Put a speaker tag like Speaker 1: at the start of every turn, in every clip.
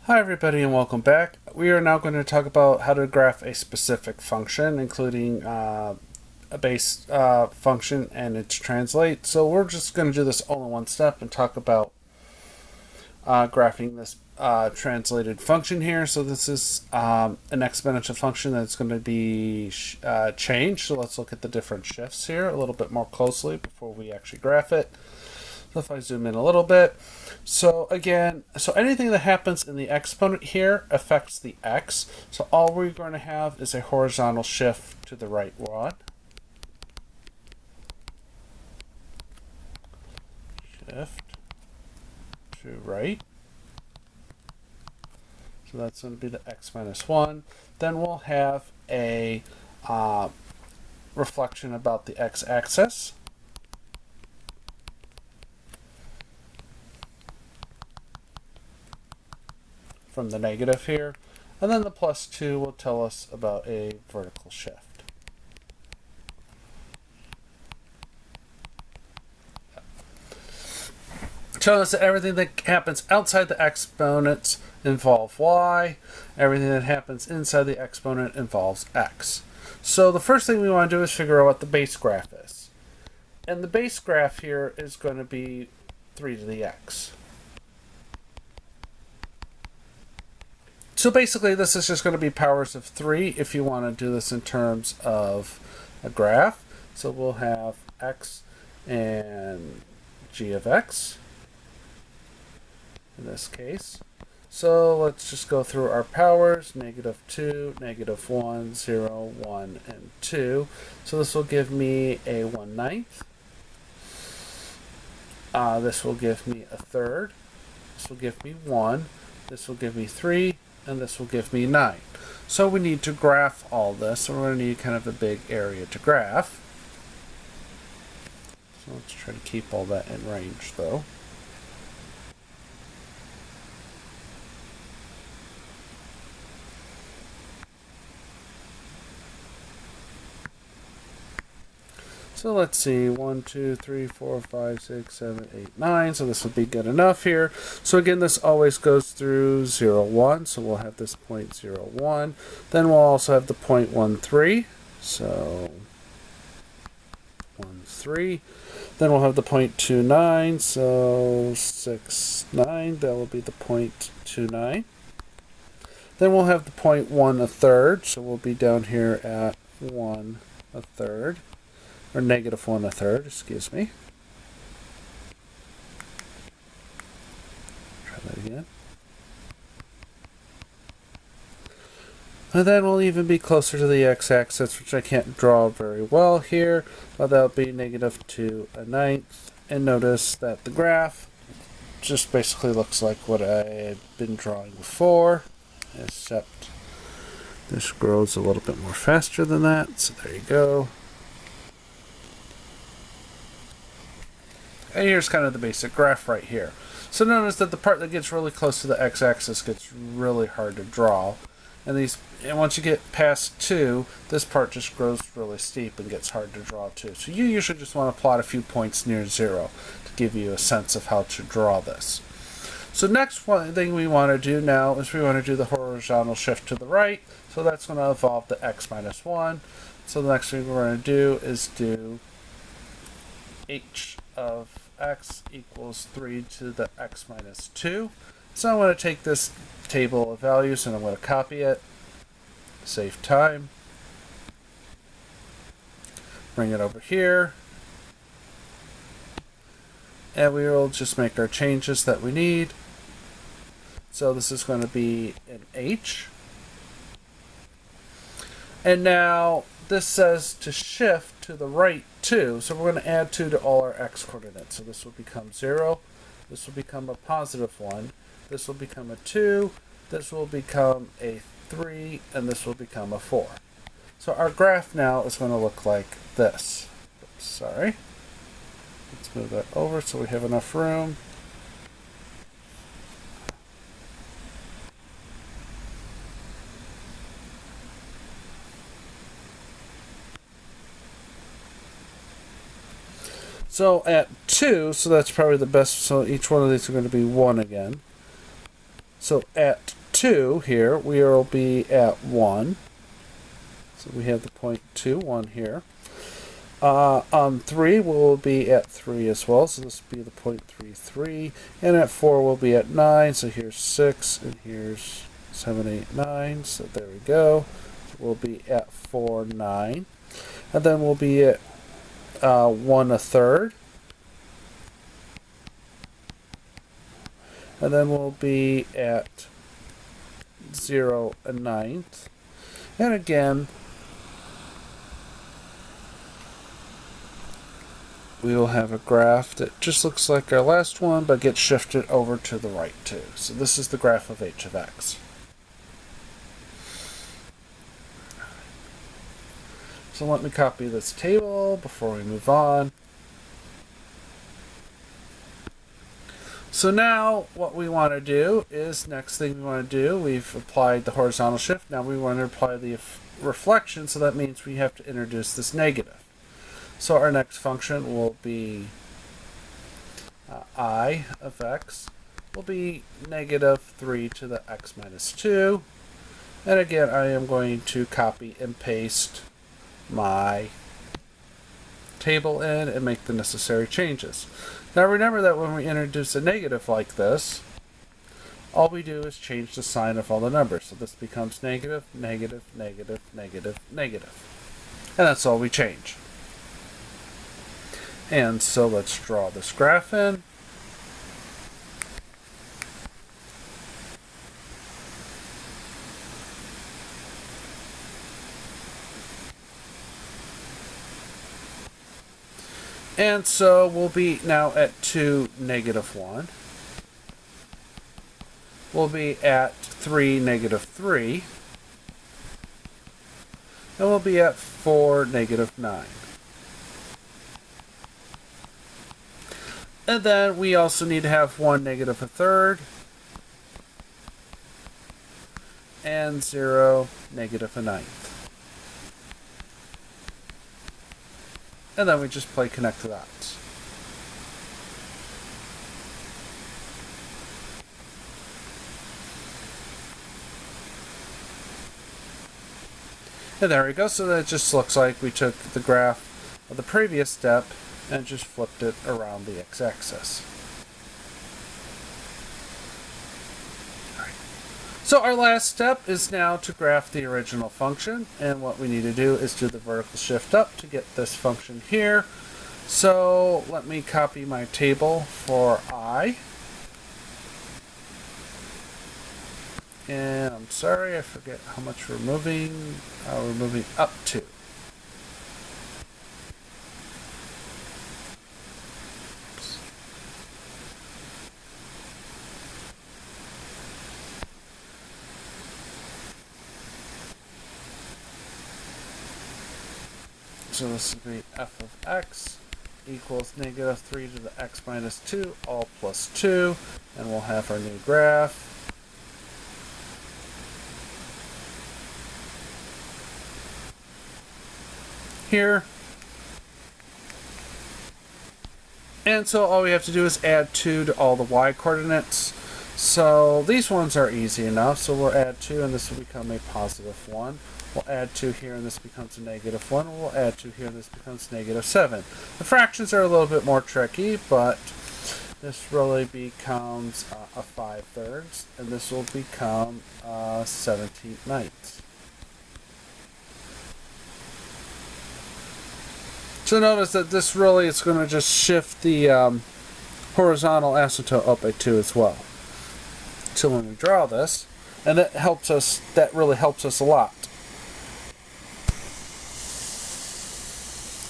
Speaker 1: Hi everybody and welcome back. We are now going to talk about how to graph a specific function, including a base function and its translate. So we're just going to do this all in one step and talk about graphing this translated function here. So this is an exponential function that's going to be changed. So let's look at the different shifts here a little bit more closely before we actually graph it. So if I zoom in a little bit, so again, anything that happens in the exponent here affects the x. So all we're going to have is a horizontal shift to the right one. Shift to right. So that's going to be the x minus 1. Then we'll have a reflection about the x-axis. From the negative here, and then the plus 2 will tell us about a vertical shift. Showing us that everything that happens outside the exponents involve y, everything that happens inside the exponent involves x. So the first thing we want to do is figure out what the base graph is. And the base graph here is going to be 3 to the x. So basically this is just going to be powers of 3 if you want to do this in terms of a graph. So we'll have x and g of x in this case. So let's just go through our powers: negative 2, negative 1, 0, 1, and 2. So this will give me a 1/9. This will give me a third. This will give me 1. This will give me 3. And this will give me 9. So we need to graph all this. So we're going to need kind of a big area to graph. So let's try to keep all that in range though. So let's see, 1, 2, 3, 4, 5, 6, 7, 8, 9. So this would be good enough here. So again, this always goes through 0, 1. So we'll have this point 0, 1. Then we'll also have the point 1, 3. So 1, 3. Then we'll have the point 2, 9. So 6, 9. That will be the point 2, 9. Then we'll have the point 1, a third. So we'll be down here at 1, a third. Or negative 1, a third, excuse me. Try that again. And then we'll even be closer to the x-axis, which I can't draw very well here, but that'll be negative 2, a 9th. And notice that the graph just basically looks like what I've been drawing before, except this grows a little bit more faster than that. So there you go. And here's kind of the basic graph right here. So notice that the part that gets really close to the x-axis gets really hard to draw. And once you get past 2, this part just grows really steep and gets hard to draw too. So you usually just want to plot a few points near 0 to give you a sense of how to draw this. So next thing we want to do now is we want to do the horizontal shift to the right. So that's going to involve the x minus 1. So the next thing we're going to do is do h of x equals 3 to the x minus 2. So I'm going to take this table of values and I'm going to copy it, save time, bring it over here, and we will just make our changes that we need. So this is going to be an h. And now this says to shift to the right 2, so we're going to add 2 to all our x coordinates. So this will become 0, this will become a positive 1, this will become a 2, this will become a 3, and this will become a 4. So our graph now is going to look like this. Oops, sorry. Let's move that over so we have enough room. So at 2, so that's probably the best, so each one of these are going to be 1 again. So at 2 here, we will be at 1. So we have the point 2, 1 here. On 3, we'll be at 3 as well, so this will be the point 3, 3. And at 4, we'll be at 9, so here's 6, and here's 7, 8, 9. So there we go. We'll be at 4, 9. And then we'll be at 1 1/3. And then we'll be at 0 1/9. And again, we will have a graph that just looks like our last one, but gets shifted over to the right too. So this is the graph of h of x. So let me copy this table before we move on. So now what we want to do is, next thing we want to do, we've applied the horizontal shift. Now we want to apply the reflection, so that means we have to introduce this negative. So our next function will be I of x will be negative 3 to the x minus 2. And again, I am going to copy and paste my table in and make the necessary changes. Now remember that when we introduce a negative like this, all we do is change the sign of all the numbers. So this becomes negative, negative, negative, negative, negative. And that's all we change. And so let's draw this graph in. And so we'll be now at 2, negative 1. We'll be at 3, negative 3. And we'll be at 4, negative 9. And then we also need to have 1, negative 1/3. And 0, negative 1/9. And then we just play connect the dots. And there we go. So that just looks like we took the graph of the previous step and just flipped it around the x-axis. So our last step is now to graph the original function, and what we need to do is do the vertical shift up to get this function here. So let me copy my table for I. And I'm sorry, I forget how much we're moving. We're moving up to. So this will be f of x equals negative 3 to the x minus 2, all plus 2. And we'll have our new graph. Here. And so all we have to do is add 2 to all the y coordinates. So these ones are easy enough. So we'll add 2 and this will become a positive 1. We'll add 2 here and this becomes a negative 1. We'll add 2 here and this becomes negative 7. The fractions are a little bit more tricky, but this really becomes a 5/3, and this will become 17/9. So notice that this really is going to just shift the horizontal asymptote up by 2 as well. So when we draw this, and that helps us, that really helps us a lot.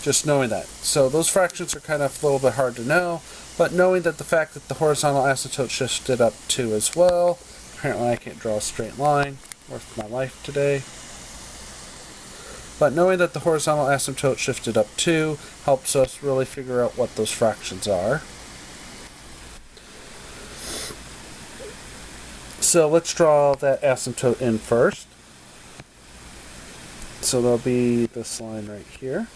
Speaker 1: Just knowing that. So those fractions are kind of a little bit hard to know, but knowing that the fact that the horizontal asymptote shifted up 2 as well. Apparently I can't draw a straight line worth my life today. But knowing that the horizontal asymptote shifted up 2 helps us really figure out what those fractions are. So let's draw that asymptote in first. So there'll be this line right here.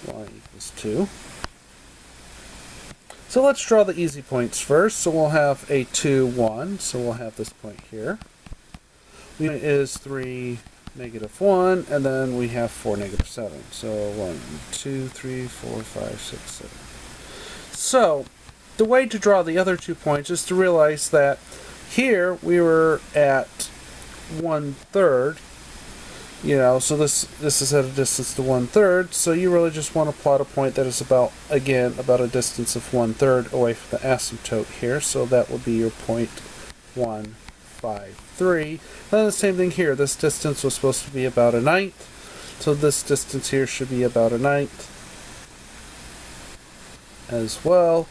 Speaker 1: Y equals 2. So let's draw the easy points first. So we'll have a 2, 1. So we'll have this point here. The unit is 3, -1, and then we have 4, -7. So 1, 2, 3, 4, 5, 6, 7. So the way to draw the other 2 points is to realize that here we were at 1/3. So this is at a distance to 1/3. So you really just want to plot a point that is about a distance of 1/3 away from the asymptote here. So that would be your point 1, 5, 3. And the same thing here. This distance was supposed to be about 1/9. So this distance here should be about 1/9 as well.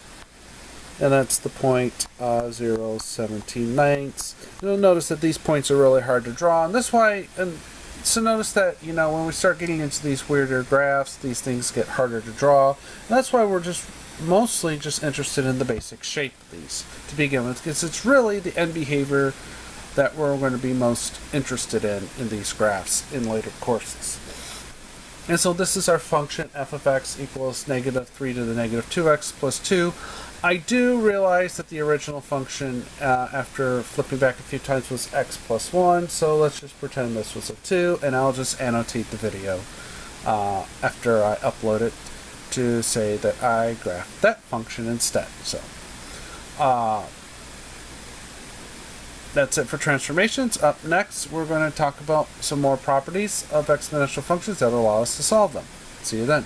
Speaker 1: And that's the point 0, 17/9. You'll notice that these points are really hard to draw. And this why, so notice that, when we start getting into these weirder graphs, these things get harder to draw. And that's why we're mostly just interested in the basic shape of these to begin with, because it's really the end behavior that we're going to be most interested in these graphs in later courses. And so this is our function f of x equals -3 to the -2x plus 2. I do realize that the original function, after flipping back a few times, was x plus 1, so let's just pretend this was a 2, and I'll just annotate the video after I upload it to say that I graphed that function instead. So that's it for transformations. Up next, we're going to talk about some more properties of exponential functions that allow us to solve them. See you then.